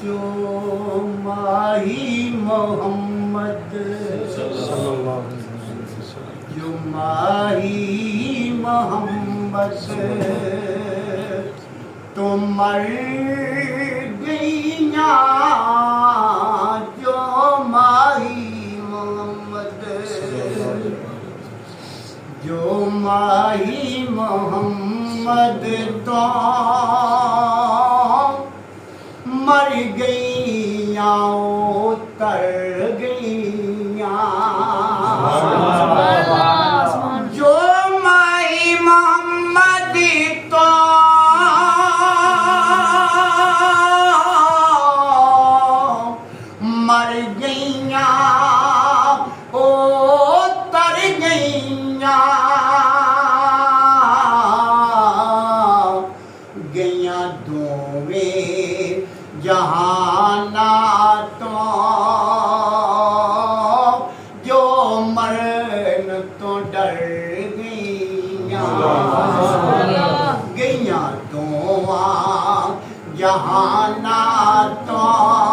जो माही मोहम्मद जो माही मोहम्मद तो मर गईया जो माही मोहम्मद जो माही मोहम्मद तो मर गईया उतर गईया जो माई मोहम्मद तो मर गईया उतर गईया गईया दोवें जहाना तो जो मरन तो डर गईया गईया दोवां जहाना तो